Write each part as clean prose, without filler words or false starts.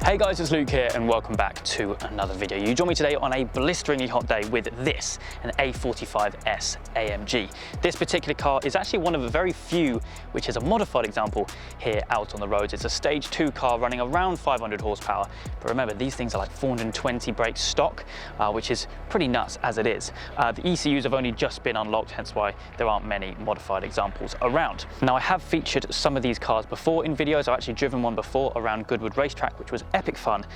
Hey guys, it's Luke here and welcome back to another video. You join me today on a blisteringly hot day with this, an A45S AMG. This particular car is actually one of the very few which is a modified example here out on the roads. It's a stage 2 car running around 500 horsepower, but remember these things are like 420 brake stock, which is pretty nuts as it is. The ECUs have only just been unlocked, hence why there aren't many modified examples around. Now I have featured some of these cars before in videos. I've actually driven one before around Goodwood Racetrack, which was epic fun,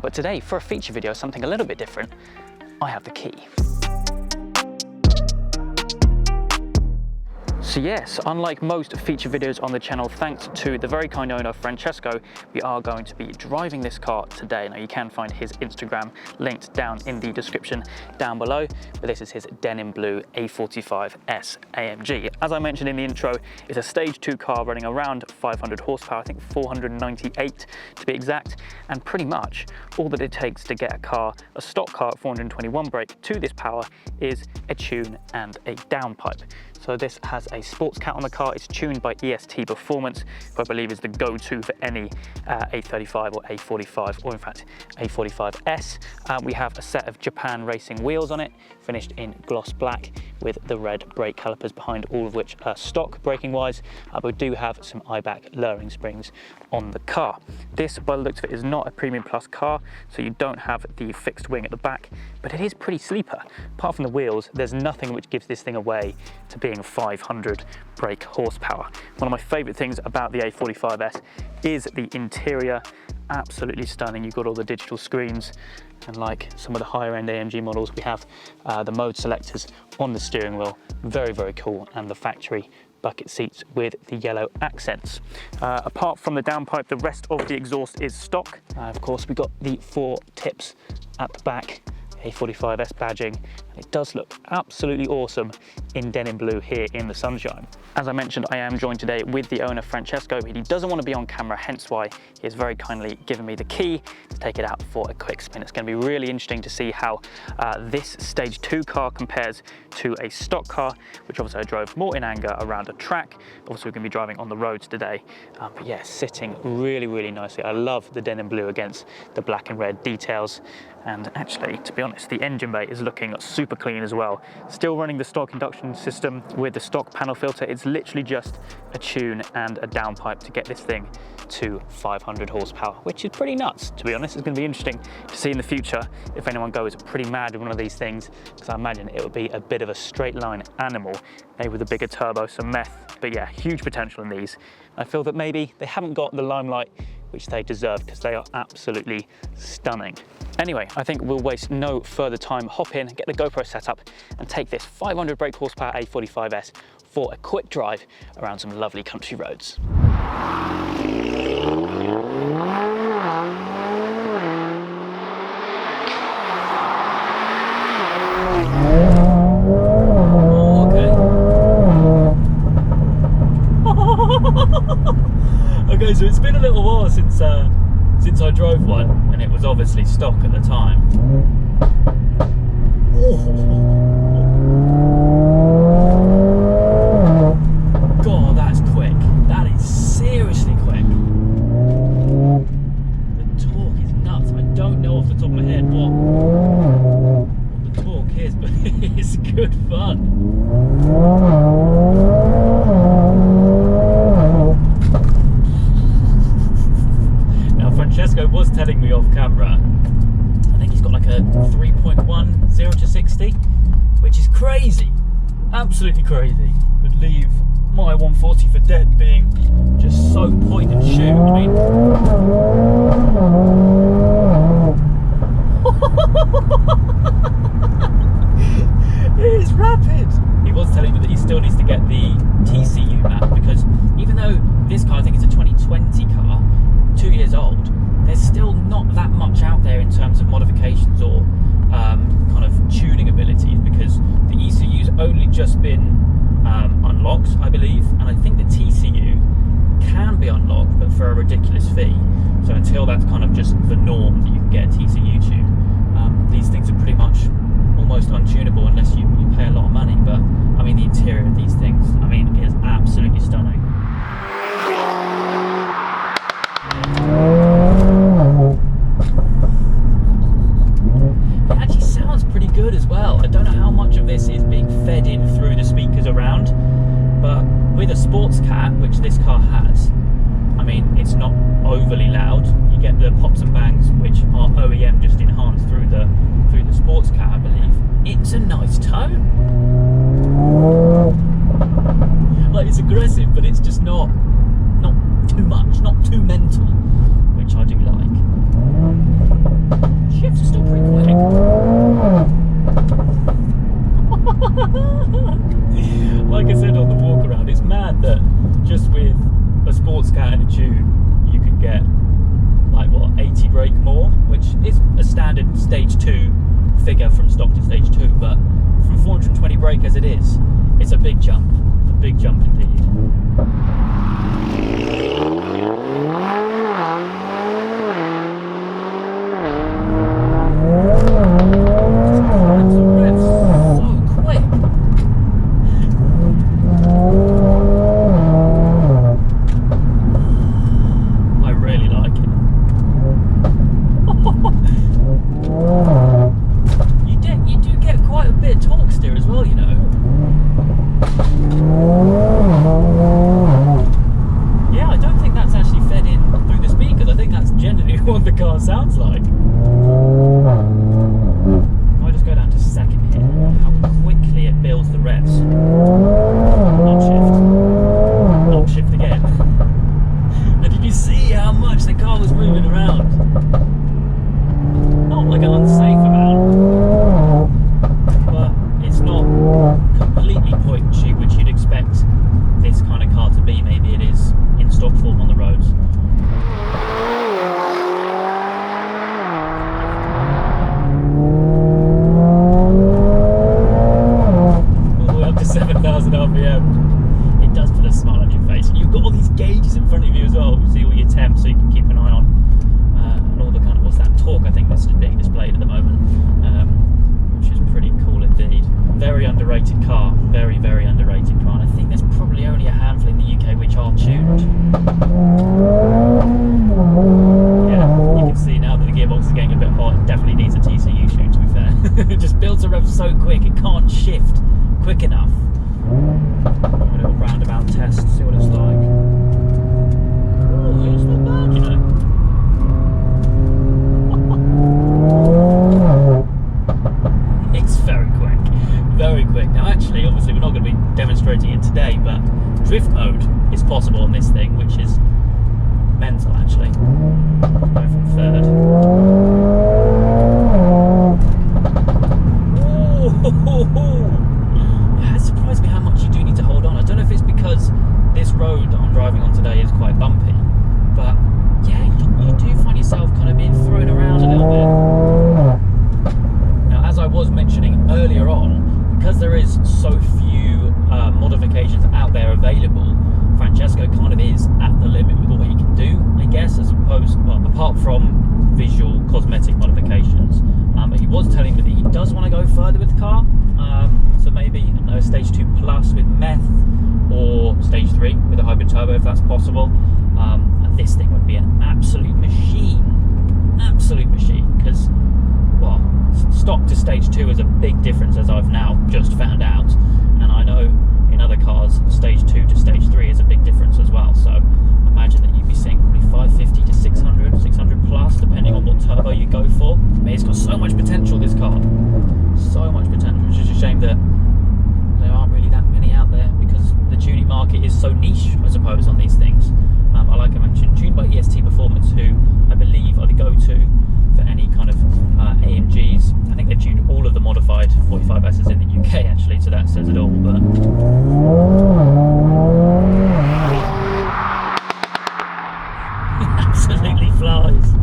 but today for a feature video, something a little bit different. I have the key. So yes, unlike most feature videos on the channel, thanks to the very kind owner Francesco, we are going to be driving this car today. Now you can find his Instagram linked down in the description down below, but this is his denim blue A45S AMG. As I mentioned in the intro, it's a stage 2 car running around 500 horsepower, I think 498 to be exact, and pretty much all that it takes to get a stock car at 421 brake to this power is a tune and a downpipe. So this has a sports cat on the car. It's tuned by EST Performance, who I believe is the go-to for any A35 or A45, or in fact A45S. We have a set of Japan racing wheels on it, finished in gloss black with the red brake calipers behind, all of which are stock braking wise, but we do have some IBAC lowering springs on the car. This, by the looks of it, is not a Premium Plus car, so you don't have the fixed wing at the back, but it is pretty sleeper. Apart from the wheels, there's nothing which gives this thing away to being 500 brake horsepower. One of my favorite things about the A45S is the interior. Absolutely stunning. You've got all the digital screens, and like some of the higher end AMG models, we have the mode selectors on the steering wheel. Very, very cool. And the factory bucket seats with the yellow accents. Apart from the downpipe, the rest of the exhaust is stock. Of course, we've got the 4 tips at the back, A45S badging, and it does look absolutely awesome in denim blue here in the sunshine. As I mentioned, I am joined today with the owner Francesco, but he doesn't want to be on camera, hence why he has very kindly given me the key to take it out for a quick spin. It's going to be really interesting to see how this stage 2 car compares to a stock car, which obviously I drove more in anger around a track. Also, we're going to be driving on the roads today, but yeah, sitting really, really nicely. I love the denim blue against the black and red details. And actually, to be honest, the engine bay is looking super clean as well. Still running the stock induction system with the stock panel filter. It's literally just a tune and a downpipe to get this thing to 500 horsepower, which is pretty nuts, to be honest. It's going to be interesting to see in the future if anyone goes pretty mad with one of these things, because I imagine it would be a bit of a straight line animal, maybe with a bigger turbo, some meth. But yeah, huge potential in these. I feel that maybe they haven't got the limelight which they deserve, because they are absolutely stunning. Anyway, I think we'll waste no further time. Hop in, get the GoPro set up, and take this 500 brake horsepower A45S for a quick drive around some lovely country roads. Okay, so it's been a little while since I drove one, and it was obviously stock at the time. God, that's quick. That is seriously quick. The torque is nuts. I don't know off the top of my head what the torque is, but it's good fun. Francesco was telling me off camera, I think he's got like a 3.1 0 to 60, which is crazy, absolutely crazy. Would leave my 140 for dead, being just so point and shoot. I mean, it is rapid. He was telling me that he still needs to get the TCU map, because even though this car, I think it's a 2020 car, 2 years old, there's still not that much out there in terms of modifications or kind of tuning abilities, because the ECU's only just been unlocked, I believe, and I think the TCU can be unlocked, but for a ridiculous fee. So until that's kind of just the norm that you can get a TCU tune, these things are pretty much almost untunable unless you pay a lot of money. But I mean, the interior of these things, I mean, is absolutely stunning. it through the speakers around. But with a sports cat, which this car has, I mean, it's not overly loud. You get the pops and bangs, which are OEM, just enhanced through the sports cat, I believe. It's a nice tone. Like, it's aggressive, but it's just not too much, not too mental, which I do like. Shifts are still pretty quick. Like I said on the walk around, it's mad that just with a sports cat and a tune, you can get like what, 80 brake more, which is a standard stage 2 figure from stock to stage 2, but from 420 brake as it is, it's a big jump indeed. What the car sounds like. I'll just go down to second here. How quickly it builds the revs. Not shift again. And did you see how much the car was moving around? Not like an unsafe amount, but it's not completely point and shoot, which you'd expect this kind of car to be. Maybe it is in stock form on the roads. All the way up to 7,000 RPM. It does put a smile on your face. And you've got all these gauges in front of you as well. You see all your temps, so you can keep an eye on and all the kind of, what's that, torque, I think that's being displayed at the moment, which is pretty cool indeed. Very underrated car, very, very underrated car. And I think there's probably only a handful in the UK which are tuned. Yeah, you can see now that the gearbox is getting a bit hot. It definitely needs a TCU tune, to be fair. It just builds the rev so quick, it can't shift quick enough. A little roundabout test, see what it's like. Oh, it's not bad, you know. It's very quick, very quick. Now actually, obviously we're not going to be demonstrating it today, but drift mode is possible on this thing, which is mental actually. Go from third. Yeah, it surprised me how much you do need to hold on. I don't know if it's because this road that I'm driving on today is quite bumpy, but yeah, you do find yourself kind of being thrown around a little bit. Now, as I was mentioning earlier on, because there is so few modifications out there available, Francesco kind of is at the limit with what he can do, I guess, as opposed, well, apart from visual cosmetic modifications. But he was telling me that he does want to go further with the car, so maybe stage 2 plus with meth, or stage 3 with a hybrid turbo if that's possible. And this thing would be an absolute machine, because, well, stock to stage 2 is a big difference, as I've now just found out, and I know in other cars stage 2 to stage 3 is a big difference as well. So imagine that you'd be seeing probably 550 to 600 plus, depending on what turbo you go for. I mean, it's got so much potential, this car, so much potential. It's just a shame that there aren't really that many out there, because the tuning market is so niche, I suppose, on these things. Like I mentioned, tuned by EST Performance, who I believe are the go-to for any kind of AMGs. I think they've tuned all of the modified 45Ss in the UK actually, so that says it all. But absolutely flies,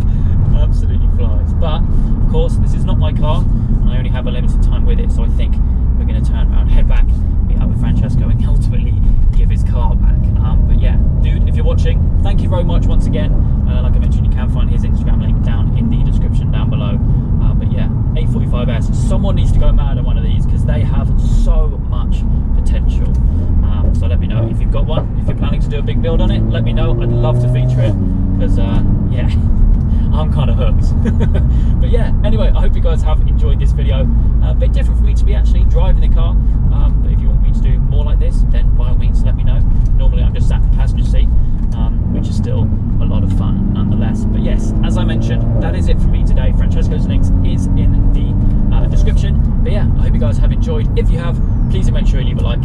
but of course this is not my car and I only have a limited time with it, so I think we're going to turn around, head back, meet up with Francesco and ultimately give his car back. But yeah, dude, if you're watching, thank you very much once again. Like I mentioned, you can find his Instagram link down in the description down below. But yeah, A45S, someone needs to go mad on one of these, because they have so much potential. So let me know if you've got one. If you're planning to do a big build on it, let me know. I'd love to feature it, because yeah, I'm kind of hooked. But yeah, anyway, I hope you guys have enjoyed this video. A bit different for me to be actually driving the car, but if you want me to do more like this, then by all means let me know. Normally I'm just sat in the passenger seat, which is still a lot of fun nonetheless. But yes, as I mentioned, that is it for me today. Francesco's links is in the description. But yeah, I hope you guys have enjoyed. If you have, please do make sure you leave a like.